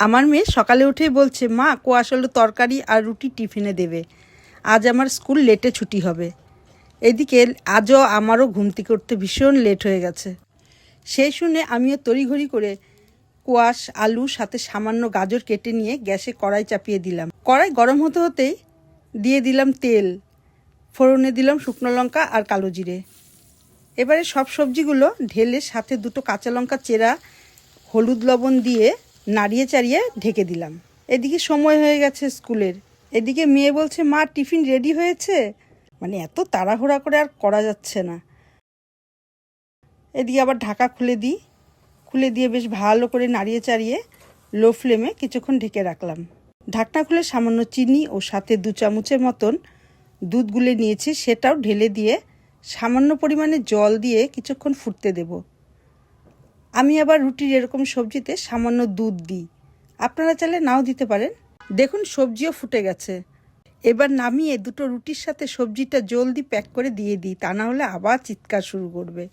আমার মেয়ে সকালে উঠেই বলছে, মা কোয়াশ আলু তরকারি আর রুটি টিফিনে দেবে, আজ আমার স্কুল লেটে ছুটি হবে। এদিকে আজও আমারও ঘুম থেকে উঠতে ভীষণ লেট হয়ে গেছে। সেই শুনে আমিও তড়িঘড়ি করে কোয়াশ আলু সাথে সামান্য গাজর কেটে নিয়ে গ্যাসে কড়াই চাপিয়ে দিলাম। কড়াই গরম হতে হতেই দিয়ে দিলাম তেল, ফোড়নে দিলাম শুকনো লঙ্কা আর কালো জিরে। এবারে সব সবজিগুলো ঢেলে সাথে দুটো কাঁচা লঙ্কা চেরা, হলুদ লবণ দিয়ে নাড়িয়ে চাড়িয়ে ঢেকে দিলাম। এদিকে সময় হয়ে গেছে স্কুলের। এদিকে মেয়ে বলছে, মা টিফিন রেডি হয়েছে। মানে এত তাড়াহুড়া করে আর করা যাচ্ছে না। এদিকে আবার ঢাকা খুলে দিয়ে বেশ ভালো করে নাড়িয়ে চাড়িয়ে লো ফ্লেমে কিছুক্ষণ ঢেকে রাখলাম। ঢাকনা খুলে সামান্য চিনি ও সাথে 2 চামচের মতন দুধ গুলে নিয়েছি, সেটাও ঢেলে দিয়ে সামান্য পরিমাণে জল দিয়ে কিছুক্ষণ ফুটতে দেব। আমি আবার রুটির এরকম সবজিতে সামান্য দুধ দিই, আপনারা চাইলে নাও দিতে পারেন। দেখুন সবজিও ফুটে গেছে। এবার নামিয়ে দুটো রুটির সাথে সবজিটা জলদি প্যাক করে দিয়ে দিই, তা না হলে আবার চিৎকার শুরু করবে।